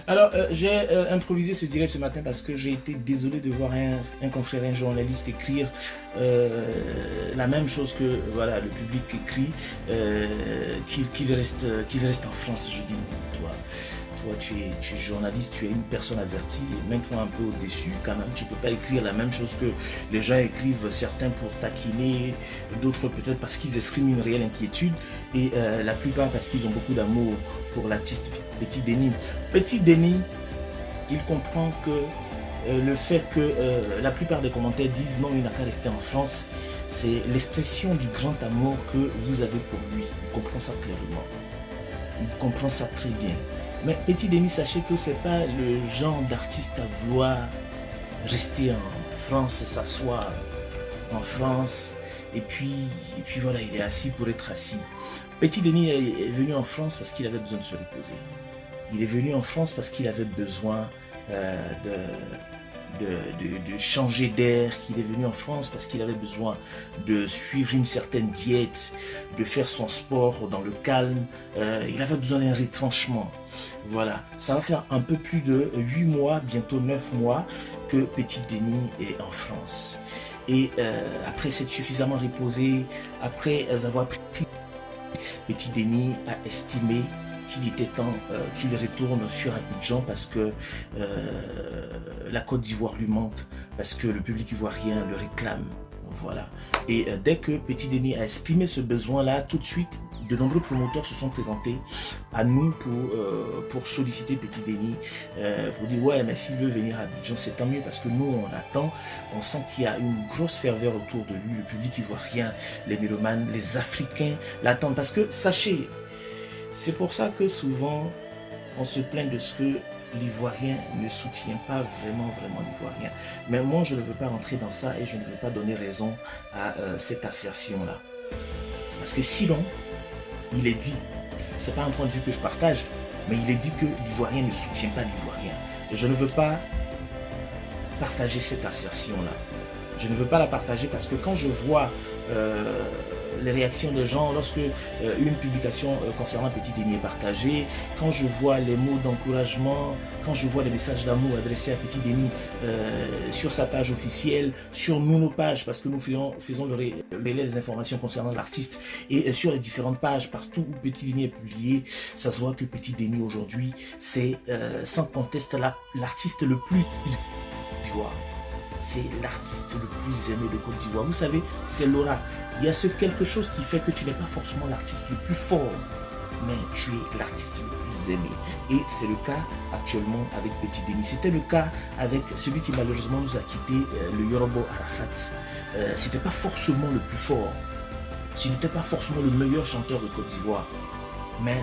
Alors, j'ai improvisé ce direct ce matin parce que j'ai été désolé de voir un confrère, un journaliste écrire la même chose que voilà, le public écrit, qu'il reste en France. Je dis, toi tu es journaliste, tu es une personne avertie, mets-toi un peu au-dessus quand même. Tu ne peux pas écrire la même chose que les gens écrivent, certains pour taquiner, d'autres peut-être parce qu'ils expriment une réelle inquiétude, et la plupart parce qu'ils ont beaucoup d'amour pour l'artiste Petit Déni. Petit Déni, il comprend que le fait que la plupart des commentaires disent non, il n'a qu'à rester en France, c'est l'expression du grand amour que vous avez pour lui. Il comprend ça clairement. Il comprend ça très bien. Mais Petit Déni, sachez que c'est pas le genre d'artiste à vouloir rester en France, s'asseoir en France, et puis voilà, il est assis pour être assis. Petit Déni est venu en France parce qu'il avait besoin de se reposer. Il est venu en France parce qu'il avait besoin de changer d'air. Il est venu en France parce qu'il avait besoin de suivre une certaine diète, de faire son sport dans le calme. Il avait besoin d'un retranchement. Voilà, ça va faire un peu plus de 8 mois, bientôt 9 mois que Petit Déni est en France. Et après s'être suffisamment reposé, après avoir pris, Petit Déni a estimé qu'il était temps qu'il retourne sur Abidjan parce que la Côte d'Ivoire lui manque, parce que le public ivoirien le réclame. Voilà. Et dès que Petit Déni a exprimé ce besoin-là, tout de suite, de nombreux promoteurs se sont présentés à nous pour solliciter Petit Déni, pour dire ouais, mais s'il veut venir à Abidjan, c'est tant mieux parce que nous on attend, on sent qu'il y a une grosse ferveur autour de lui, le public ivoirien, les mélomanes, les Africains l'attendent. Parce que sachez, c'est pour ça que souvent on se plaint de ce que l'Ivoirien ne soutient pas vraiment l'Ivoirien. Mais moi je ne veux pas rentrer dans ça et je ne veux pas donner raison à cette assertion-là. Parce que sinon, il est dit, c'est pas un point de vue que je partage, mais il est dit que l'Ivoirien ne soutient pas l'Ivoirien. Et je ne veux pas partager cette assertion-là. Je ne veux pas la partager parce que quand je vois les réactions des gens lorsque une publication concernant Petit Déni est partagée, quand je vois les mots d'encouragement, quand je vois les messages d'amour adressés à Petit Déni sur sa page officielle, sur nos pages, parce que nous faisons le relais des informations concernant l'artiste, et sur les différentes pages, partout où Petit Déni est publié, ça se voit que Petit Déni aujourd'hui, c'est sans conteste l'artiste le plus d'Ivoire. C'est l'artiste le plus aimé de Côte d'Ivoire. Vous savez, c'est l'aura. Il y a ce quelque chose qui fait que tu n'es pas forcément l'artiste le plus fort, mais tu es l'artiste le plus aimé. Et c'est le cas actuellement avec Petit Déni. C'était le cas avec celui qui malheureusement nous a quitté, le Yorobo Arafat. C'était pas forcément le plus fort. Ce n'était pas forcément le meilleur chanteur de Côte d'Ivoire. Mais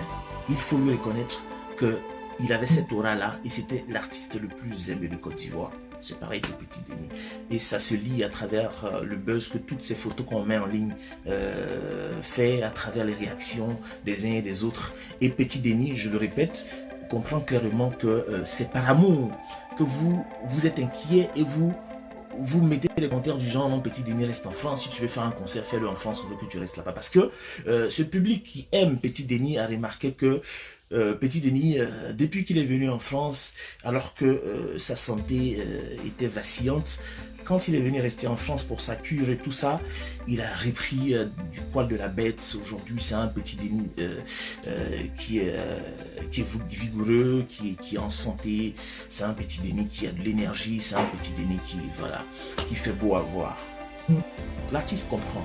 il faut lui reconnaître qu'il avait cette aura-là et c'était l'artiste le plus aimé de Côte d'Ivoire. C'est pareil que Petit Déni. Et ça se lit à travers le buzz que toutes ces photos qu'on met en ligne fait, à travers les réactions des uns et des autres. Et Petit Déni, je le répète, comprend clairement que c'est par amour que vous êtes inquiet et vous mettez les commentaires du genre non, Petit Déni reste en France, si tu veux faire un concert, fais-le en France, on veut que tu restes là-bas. Parce que ce public qui aime Petit Déni a remarqué que Petit Déni, depuis qu'il est venu en France, alors que sa santé était vacillante, quand il est venu rester en France pour sa cure et tout ça, il a repris du poil de la bête. Aujourd'hui, c'est un Petit Déni qui est vigoureux, qui est en santé. C'est un Petit Déni qui a de l'énergie. C'est un Petit Déni qui fait beau à voir. L'artiste comprend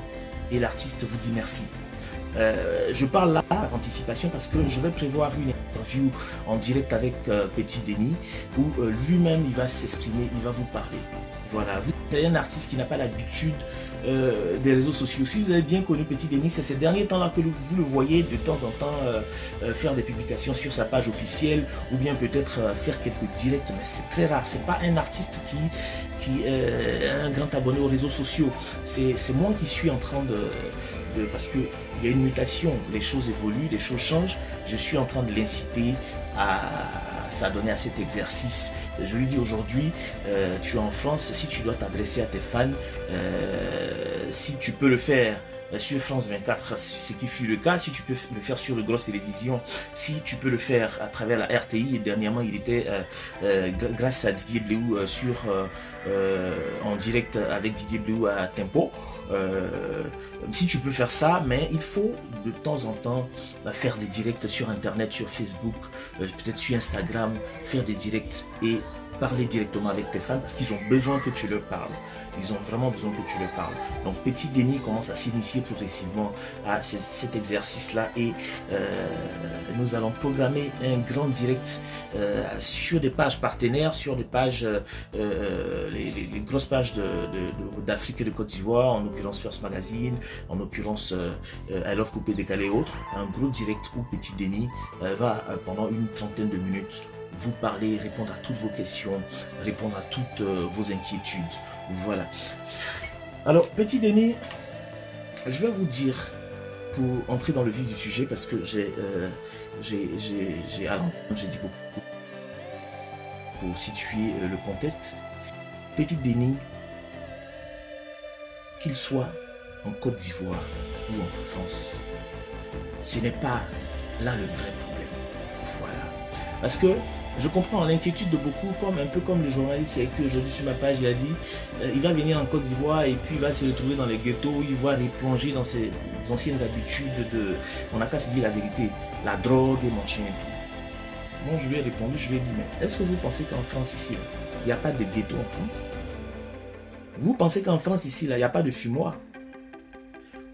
et l'artiste vous dit merci. Je parle là par anticipation parce que je vais prévoir une interview en direct avec Petit Déni où lui-même il va s'exprimer, il va vous parler. Voilà, vous êtes un artiste qui n'a pas l'habitude des réseaux sociaux. Si vous avez bien connu Petit Déni, c'est ces derniers temps-là que vous le voyez de temps en temps faire des publications sur sa page officielle ou bien peut-être faire quelques directs, mais c'est très rare. C'est pas un artiste qui est un grand abonné aux réseaux sociaux. C'est moi qui suis en train parce qu'il y a une mutation, les choses évoluent, les choses changent. Je suis en train de l'inciter à s'adonner à cet exercice. Je lui dis aujourd'hui, tu es en France, si tu dois t'adresser à tes fans, si tu peux le faire sur France 24, ce qui fut le cas. Si tu peux le faire sur de grosses télévisions, si tu peux le faire à travers la RTI, et dernièrement il était grâce à Didier Bléou en direct avec Didier Bléou à Tempo. Si tu peux faire ça, mais il faut de temps en temps faire des directs sur internet, sur Facebook, peut-être sur Instagram, faire des directs et parler directement avec tes fans parce qu'ils ont besoin que tu leur parles. Ils ont vraiment besoin que tu leur parles. Donc Petit Denis commence à s'initier progressivement à cet exercice-là et nous allons programmer un grand direct sur des pages partenaires, sur des pages, les grosses pages d'Afrique et de Côte d'Ivoire, en l'occurrence First Magazine, en l'occurrence I Love Coupé Décalé et autres. Un gros direct où Petit Denis va pendant une trentaine de minutes vous parler, répondre à toutes vos questions, répondre à toutes vos inquiétudes. Voilà. Alors, Petit Denis, je vais vous dire, pour entrer dans le vif du sujet, parce que j'ai dit beaucoup pour situer le contexte. Petit Denis, qu'il soit en Côte d'Ivoire ou en France, ce n'est pas là le vrai problème. Voilà. Parce que je comprends l'inquiétude de beaucoup, un peu comme le journaliste qui a écrit aujourd'hui sur ma page, il a dit il va venir en Côte d'Ivoire et puis il va se retrouver dans les ghettos, il va replonger dans ses anciennes habitudes on n'a qu'à se dire la vérité, la drogue et machin et tout. Moi je lui ai répondu, je lui ai dit, mais est-ce que vous pensez qu'en France ici, il n'y a pas de ghetto en France? Vous pensez qu'en France ici, il n'y a pas de fumoir?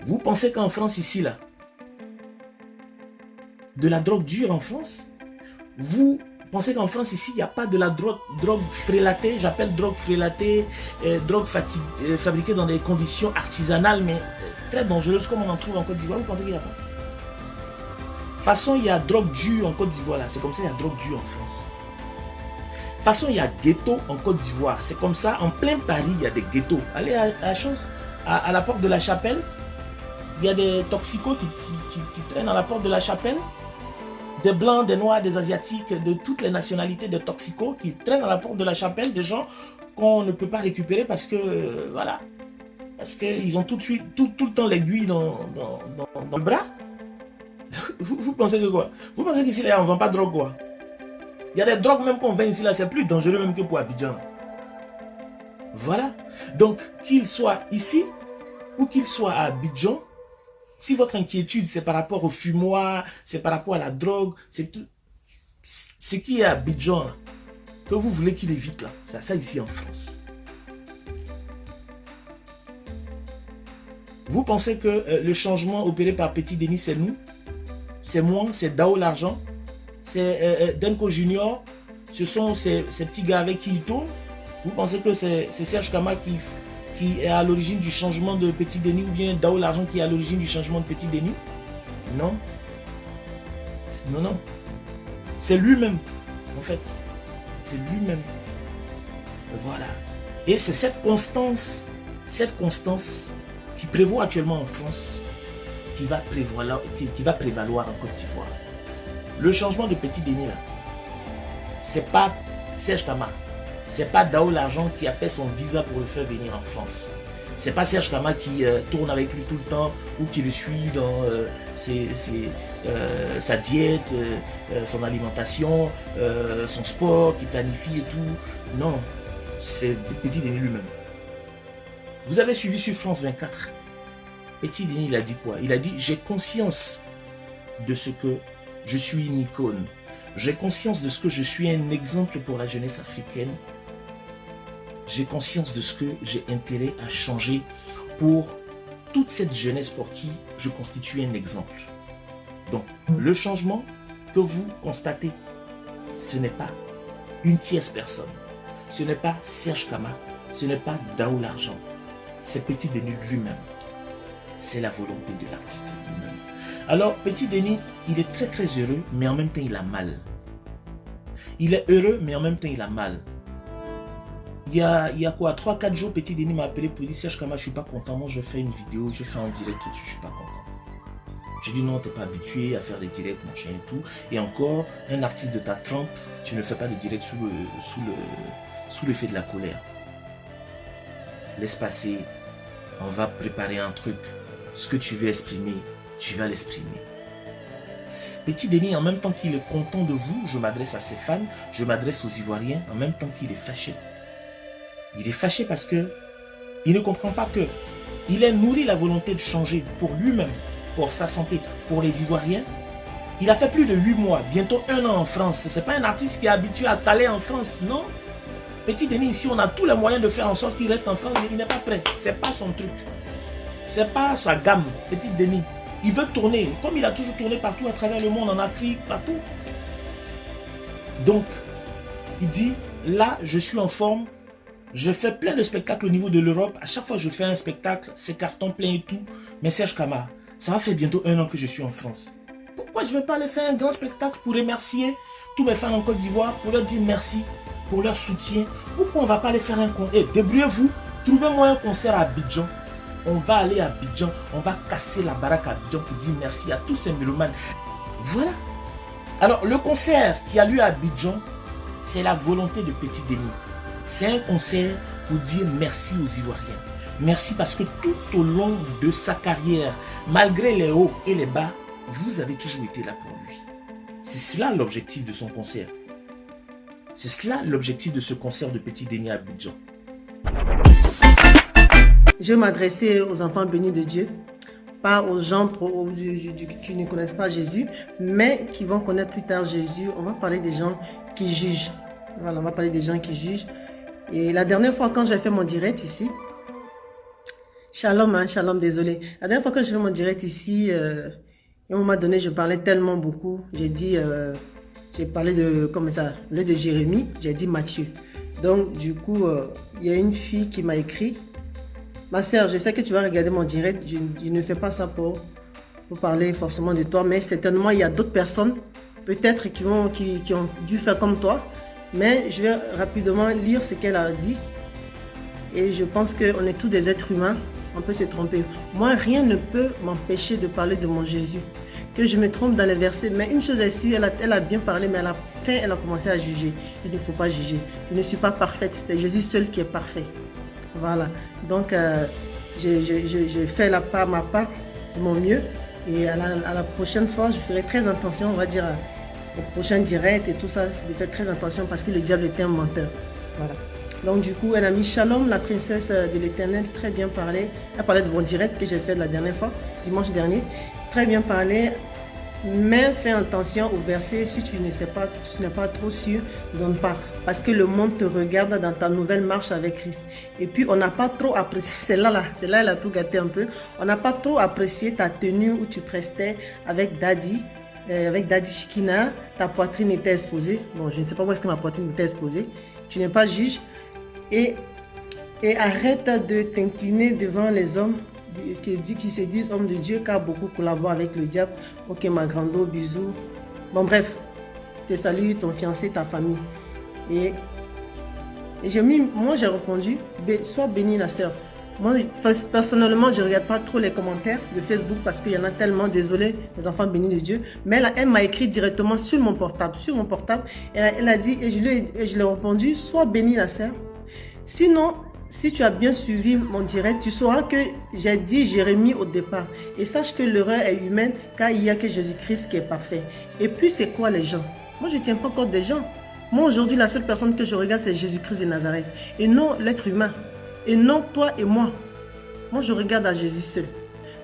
Vous pensez qu'en France ici, là, de la drogue dure en France? Vous pensez qu'en France ici, il n'y a pas de la drogue frélatée, j'appelle drogue frélatée, drogue fabriquée dans des conditions artisanales, mais très dangereuses comme on en trouve en Côte d'Ivoire? Vous pensez qu'il n'y a pas? De toute façon, il y a drogue dure en Côte d'Ivoire, là, c'est comme ça, il y a drogue dure en France. De toute façon, il y a ghetto en Côte d'Ivoire, c'est comme ça, en plein Paris, il y a des ghettos. Allez à la porte de la Chapelle, il y a des toxicos qui traînent à la porte de la Chapelle. Des blancs, des noirs, des asiatiques, de toutes les nationalités de toxicos qui traînent à la porte de la Chapelle, des gens qu'on ne peut pas récupérer parce que, voilà, parce qu'ils ont tout le temps l'aiguille dans le bras. Vous pensez que quoi? Vous pensez qu'ici, là, on ne vend pas de drogue, quoi? Il y a des drogues même qu'on vend ici, là, c'est plus dangereux même que pour Abidjan. Voilà. Donc, qu'il soit ici ou qu'il soit à Abidjan, si votre inquiétude, c'est par rapport au fumoir, c'est par rapport à la drogue, c'est tout. Ce qui est à Abidjan, que vous voulez qu'il évite là, c'est ça ici en France. Vous pensez que le changement opéré par Petit Denis, c'est nous? C'est moi? C'est Dao l'argent? C'est Denko Junior? Ce sont ces petits gars avec qui il tourne? Vous pensez que c'est Serge Kama qui est à l'origine du changement de Petit Denis ou bien Dao l'argent qui est à l'origine du changement de Petit Denis? Non. Non, non. C'est lui-même, en fait. C'est lui-même. Voilà. Et c'est cette constance qui prévaut actuellement en France qui va prévaloir en Côte d'Ivoire. Le changement de Petit Denis, là, c'est pas Serge Kama. C'est pas Dao l'argent qui a fait son visa pour le faire venir en France. C'est pas Serge Kama qui tourne avec lui tout le temps ou qui le suit dans sa diète, son alimentation, son sport, qui planifie et tout. Non, c'est Petit Denis lui-même. Vous avez suivi sur France 24. Petit Denis, il a dit quoi? Il a dit, j'ai conscience de ce que je suis une icône. J'ai conscience de ce que je suis un exemple pour la jeunesse africaine. J'ai conscience de ce que j'ai intérêt à changer pour toute cette jeunesse pour qui je constitue un exemple. Donc, le changement que vous constatez, ce n'est pas une tierce personne. Ce n'est pas Serge Kama. Ce n'est pas Dao l'argent. C'est Petit Denis lui-même. C'est la volonté de l'artiste lui-même. Alors, Petit Denis, il est très très heureux, mais en même temps, il a mal. Il est heureux, mais en même temps, il a mal. Il y a quoi, 3-4 jours, Petit Denis m'a appelé pour dire, Serge Kama, je suis pas content, moi je fais une vidéo, je fais un direct tout de suite, je suis pas content. J'ai dit non, t'es pas habitué à faire des directs, machin et tout. Et encore, un artiste de ta trempe, tu ne fais pas de direct sous l'effet de la colère. Laisse passer, on va préparer un truc. ce que tu veux exprimer, tu vas l'exprimer. Petit Denis, en même temps qu'il est content de vous, je m'adresse à ses fans, je m'adresse aux Ivoiriens, en même temps qu'il est fâché. Il est fâché parce que il ne comprend pas que il a nourri la volonté de changer pour lui-même, pour sa santé, pour les Ivoiriens. Il a fait plus de 8 mois, bientôt 1 an en France. Ce n'est pas un artiste qui est habitué à caler en France, non. Petit Denis, ici, on a tous les moyens de faire en sorte qu'il reste en France, mais il n'est pas prêt. Ce n'est pas son truc. Ce n'est pas sa gamme, Petit Denis. Il veut tourner, comme il a toujours tourné partout à travers le monde, en Afrique, partout. Donc, il dit, là, je suis en forme. Je fais plein de spectacles au niveau de l'Europe. À chaque fois que je fais un spectacle, c'est carton plein et tout. Mais Serge Camara, ça va faire bientôt 1 an que je suis en France. Pourquoi je ne vais pas aller faire un grand spectacle pour remercier tous mes fans en Côte d'Ivoire, pour leur dire merci, pour leur soutien? Pourquoi on ne va pas aller faire un concert? Débrouillez-vous, trouvez-moi un concert à Abidjan. On va aller à Abidjan, on va casser la baraque à Abidjan pour dire merci à tous ces mélomanes. Voilà. Alors, le concert qui a lieu à Abidjan, c'est la volonté de Petit Denis. C'est un concert pour dire merci aux Ivoiriens. Merci parce que tout au long de sa carrière, malgré les hauts et les bas, vous avez toujours été là pour lui. C'est cela l'objectif de son concert. C'est cela l'objectif de ce concert de Petit Denis à Abidjan. Je vais m'adresser aux enfants bénis de Dieu, pas aux gens qui ne connaissent pas Jésus, mais qui vont connaître plus tard Jésus. On va parler des gens qui jugent. Voilà, on va parler des gens qui jugent. Et la dernière fois, quand j'ai fait mon direct ici, Shalom, Shalom, désolé. La dernière fois quand j'ai fait mon direct ici, à un moment donné, je parlais tellement beaucoup. J'ai dit, j'ai parlé de, comme ça, au lieu de Jérémie, j'ai dit Matthieu. Donc, du coup, il y a une fille qui m'a écrit. Ma sœur, je sais que tu vas regarder mon direct. Je ne fais pas ça pour parler forcément de toi, mais certainement, il y a d'autres personnes, peut-être, qui ont dû faire comme toi. Mais je vais rapidement lire ce qu'elle a dit. Et je pense qu'on est tous des êtres humains. On peut se tromper. Moi, rien ne peut m'empêcher de parler de mon Jésus. Que je me trompe dans les versets. Mais une chose est sûre, elle a bien parlé, mais à la fin, elle a commencé à juger. Il ne faut pas juger. Je ne suis pas parfaite. C'est Jésus seul qui est parfait. Voilà. Donc, j'ai fait ma part de mon mieux. Et à la prochaine fois, je ferai très attention, on va dire, au prochain direct et tout ça, c'est de faire très attention parce que le diable est un menteur. Voilà. Donc, du coup, elle a mis Shalom, la princesse de l'Éternel, très bien parlé. Elle a parlé de mon direct que j'ai fait la dernière fois, dimanche dernier. Très bien parlé. Mais fais attention au verset, si tu n'es pas trop sûr, donne pas. Parce que le monde te regarde dans ta nouvelle marche avec Christ. Et puis, on n'a pas trop apprécié, c'est là, elle a tout gâté un peu. On n'a pas trop apprécié ta tenue où tu prestais avec Daddy Shikina. Ta poitrine était exposée. Bon, je ne sais pas où est-ce que ma poitrine était exposée. Tu n'es pas juge. Et arrête de t'incliner devant les hommes qui se disent hommes de Dieu, car beaucoup collaborent avec le diable. Ok, ma grando, bisous. Bon, bref, je te salue, ton fiancé, ta famille. Et moi, j'ai répondu, sois bénie la sœur. Moi, personnellement, je ne regarde pas trop les commentaires de Facebook parce qu'il y en a tellement, désolé, les enfants bénis de Dieu. Mais elle m'a écrit directement sur mon portable. Elle a dit, et je lui ai répondu, sois bénie la sœur. Sinon, si tu as bien suivi mon direct, tu sauras que j'ai dit Jérémie au départ. Et sache que l'erreur est humaine car il n'y a que Jésus-Christ qui est parfait. Et puis, c'est quoi les gens? Moi, je ne tiens pas compte des gens. Moi, aujourd'hui, la seule personne que je regarde, c'est Jésus-Christ de Nazareth. Et non l'être humain. Et non toi et moi. Moi, je regarde à Jésus seul.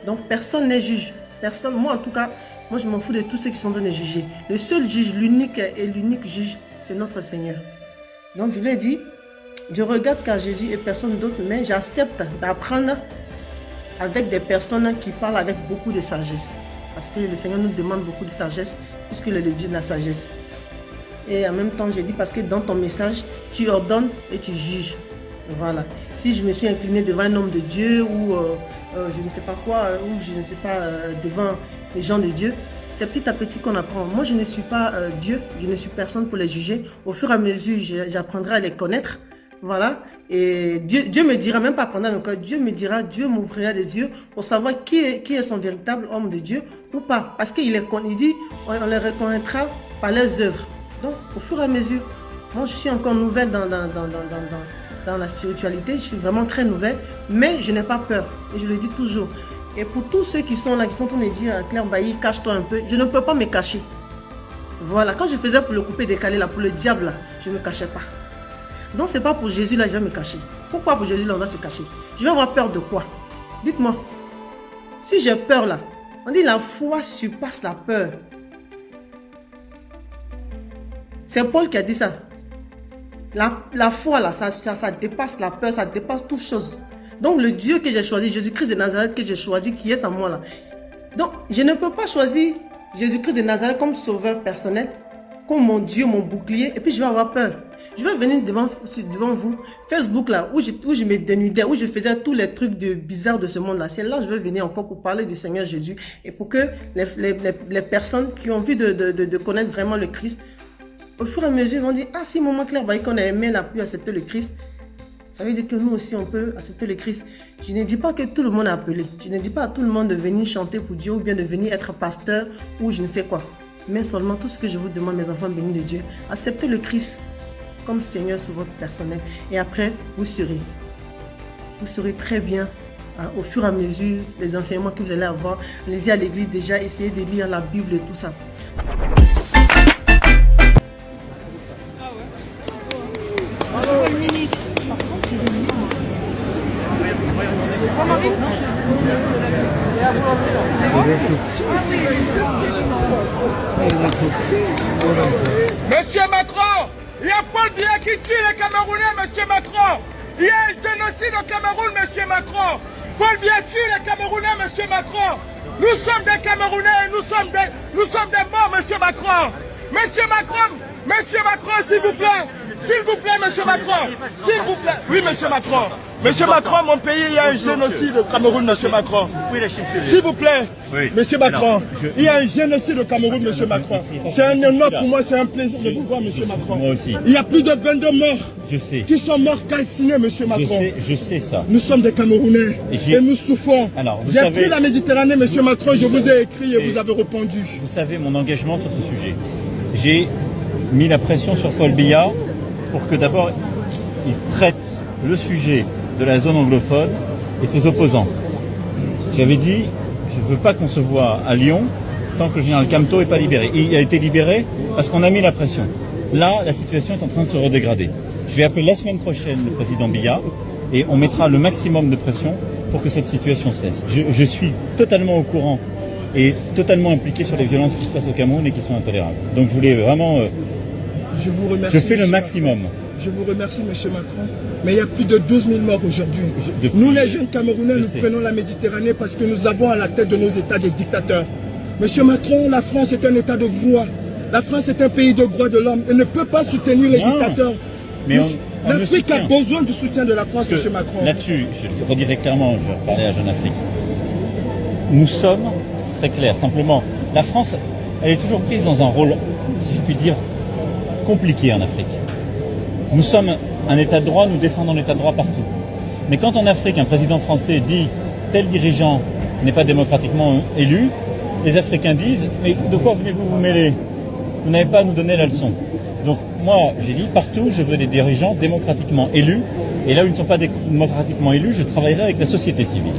Donc, personne n'est juge. Personne, moi en tout cas, moi, je m'en fous de tous ceux qui sont en train de juger. Le seul juge, l'unique juge, c'est notre Seigneur. Donc, je lui ai dit, je regarde qu'à Jésus et personne d'autre, mais j'accepte d'apprendre avec des personnes qui parlent avec beaucoup de sagesse. Parce que le Seigneur nous demande beaucoup de sagesse, puisqu'il est le Dieu de la sagesse. Et en même temps, j'ai dit, parce que dans ton message, tu ordonnes et tu juges. Voilà. Si je me suis incliné devant un homme de Dieu ou je ne sais pas quoi, ou je ne sais pas devant les gens de Dieu, c'est petit à petit qu'on apprend. Moi, je ne suis pas Dieu, je ne suis personne pour les juger. Au fur et à mesure, j'apprendrai à les connaître. Voilà, et Dieu me dira, même pas pendant le cas, Dieu me dira, Dieu m'ouvrira des yeux pour savoir qui est son véritable homme de Dieu ou pas. Parce qu'il dit, on les reconnaîtra par leurs œuvres. Donc, au fur et à mesure, moi je suis encore nouvelle dans la spiritualité, je suis vraiment très nouvelle, mais je n'ai pas peur. Et je le dis toujours, Et pour tous ceux qui sont là, qui sont en train de dire, Claire Bailly, cache-toi un peu, je ne peux pas me cacher. Voilà, quand je faisais pour le couper décalé, là, pour le diable, là, je ne me cachais pas. Donc, ce n'est pas pour Jésus, là, je vais me cacher. Pourquoi pour Jésus, là, on va se cacher? Je vais avoir peur de quoi? Dites-moi. Si j'ai peur, là, on dit la foi surpasse la peur. C'est Paul qui a dit ça. La foi, là, ça dépasse la peur, ça dépasse toute chose. Donc, le Dieu que j'ai choisi, Jésus-Christ de Nazareth que j'ai choisi, qui est en moi, là. Donc, je ne peux pas choisir Jésus-Christ de Nazareth comme sauveur personnel, comme mon Dieu, mon bouclier, et puis je vais avoir peur. Je vais venir devant vous, Facebook, là, où je me dénudais, où je faisais tous les trucs bizarres de ce monde-là. C'est là que je vais venir encore pour parler du Seigneur Jésus, et pour que les personnes qui ont envie de connaître vraiment le Christ, au fur et à mesure, ils vont dire, ah, si maman Claire Bailly qu'on a aimé, n'a pu accepter le Christ, ça veut dire que nous aussi, on peut accepter le Christ. Je ne dis pas que tout le monde est appelé. Je ne dis pas à tout le monde de venir chanter pour Dieu ou bien de venir être pasteur ou je ne sais quoi. Mais seulement tout ce que je vous demande, mes enfants bénis de Dieu, acceptez le Christ comme Seigneur sur votre personnel. Et après, vous serez très bien au fur et à mesure les enseignements que vous allez avoir. Allez-y à l'église déjà, essayez de lire la Bible et tout ça. Monsieur Macron, il y a Paul Biya qui tue les Camerounais, monsieur Macron. Il y a un génocide au Cameroun, monsieur Macron. Paul Biya tue les Camerounais, monsieur Macron. Nous sommes des Camerounais, nous sommes des morts, monsieur Macron. Monsieur Macron, s'il vous plaît, monsieur Macron, s'il vous plaît. Oui, monsieur Macron. Monsieur Macron, mon pays, il y a un génocide au Cameroun, monsieur Macron. S'il vous plaît, monsieur Macron, il y a un génocide au Cameroun, monsieur Macron. C'est un honneur pour moi, c'est un plaisir de vous voir, monsieur Macron. Moi aussi. Il y a plus de 22 morts qui sont morts calcinés, monsieur Macron. Je sais ça. Nous sommes des Camerounais et nous souffrons. J'ai pris la Méditerranée, monsieur Macron, je vous ai écrit et vous avez répondu. Vous savez mon engagement sur ce sujet. J'ai mis la pression sur Paul Biya pour que d'abord il traite le sujet de la zone anglophone et ses opposants. J'avais dit, je ne veux pas qu'on se voit à Lyon tant que le général Camteau n'est pas libéré. Il a été libéré parce qu'on a mis la pression. Là, la situation est en train de se redégrader. Je vais appeler la semaine prochaine le président Biya et on mettra le maximum de pression pour que cette situation cesse. Je suis totalement au courant et totalement impliqué sur les violences qui se passent au Cameroun et qui sont intolérables. Donc je voulais vraiment... je vous remercie. Je fais le maximum. Je vous remercie, monsieur Macron. Mais il y a plus de 12 000 morts aujourd'hui. Nous, les jeunes Camerounais, nous prenons la Méditerranée parce que nous avons à la tête de nos États des dictateurs. Monsieur Macron, la France est un État de droit. La France est un pays de droits de l'homme. Elle ne peut pas soutenir les dictateurs. L'Afrique a besoin du soutien de la France, monsieur Macron. Là-dessus, je le redirai clairement, je vais reparler à Jeune Afrique. Nous sommes, très clair, simplement, la France, elle est toujours prise dans un rôle, si je puis dire, compliqué en Afrique. Nous sommes un État de droit, nous défendons l'État de droit partout. Mais quand en Afrique, un président français dit tel dirigeant n'est pas démocratiquement élu, les Africains disent « Mais de quoi venez-vous vous mêler? Vous n'avez pas à nous donner la leçon. » Donc moi, j'ai dit partout, je veux des dirigeants démocratiquement élus. Et là où ils ne sont pas démocratiquement élus, je travaillerai avec la société civile.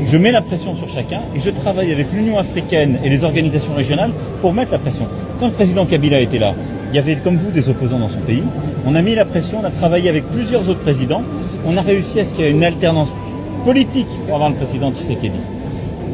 Je mets la pression sur chacun et je travaille avec l'Union africaine et les organisations régionales pour mettre la pression. Quand le président Kabila était là, il y avait comme vous des opposants dans son pays. On a mis la pression, on a travaillé avec plusieurs autres présidents. On a réussi à ce qu'il y ait une alternance politique pour avoir le président Tshisekedi.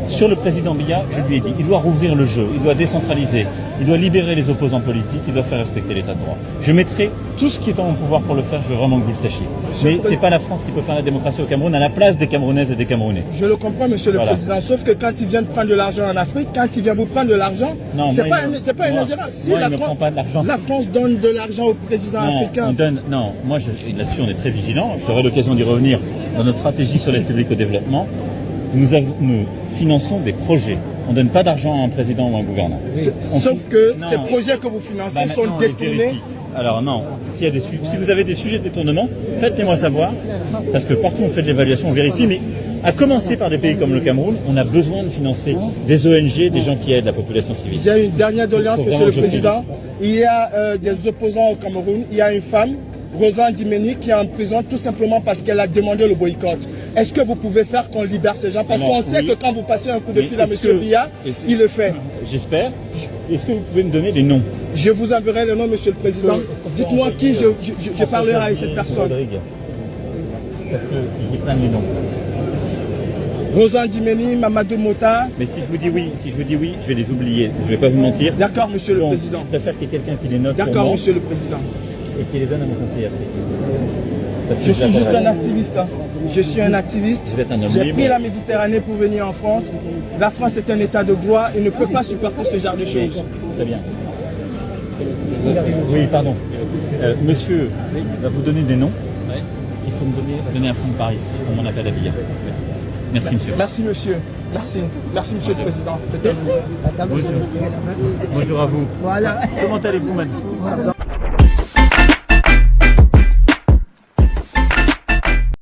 Sur le président Biya, je lui ai dit, il doit rouvrir le jeu, il doit décentraliser, il doit libérer les opposants politiques, il doit faire respecter l'état de droit. Je mettrai tout ce qui est en mon pouvoir pour le faire, je veux vraiment que vous le sachiez. Mais ce n'est pas la France qui peut faire la démocratie au Cameroun à la place des Camerounaises et des Camerounais. Je le comprends, monsieur le Président, sauf que quand il vient de prendre de l'argent en Afrique, quand il vient vous prendre de l'argent, c'est pas une ingérence. Si la France donne de l'argent au président africain. Moi là-dessus on est très vigilant, j'aurai l'occasion d'y revenir dans notre stratégie sur l'aide publique au développement. Nous finançons des projets. On ne donne pas d'argent à un président ou à un gouvernant. Sauf que ces projets que vous financez sont détournés. Alors non, si vous avez des sujets de détournement, faites-les-moi savoir, parce que partout on fait de l'évaluation, on vérifie, mais à commencer par des pays comme le Cameroun, on a besoin de financer des ONG, des gens qui aident la population civile. Il y a une dernière doléance, monsieur le Président. Il y a des opposants au Cameroun, il y a une femme, Rosa Ndimeni, qui est en prison tout simplement parce qu'elle a demandé le boycott. Est-ce que vous pouvez faire qu'on libère ces gens? Parce qu'on sait que quand vous passez un coup de fil à M. Biya, il le fait. J'espère. Est-ce que vous pouvez me donner les noms? Je vous enverrai le nom, Monsieur le Président. Dites-moi qui je parlerai avec cette personne. Parce qu'ils prennent les noms. Rosan Dimeni, Mamadou Mota. Mais si je vous dis oui, je vais les oublier. Je ne vais pas vous mentir. D'accord, Monsieur le Président. Je préfère qu'il y ait quelqu'un qui les note. D'accord, Monsieur le Président. Et qui les donne à mon conseiller. Je suis juste un activiste. Je suis un activiste. Vous êtes un homme J'ai libre. pris la Méditerranée pour venir en France. La France est un état de droit et ne peut pas supporter ce genre de choses. Très bien. Oui, pardon. Monsieur va vous donner des noms. Il faut me donner un franc de Paris pour mon appel à Biya. Merci, monsieur. Merci, monsieur. Merci. Merci, monsieur le Président. C'était Bonjour. Bonjour à vous. Voilà. Comment allez-vous, madame?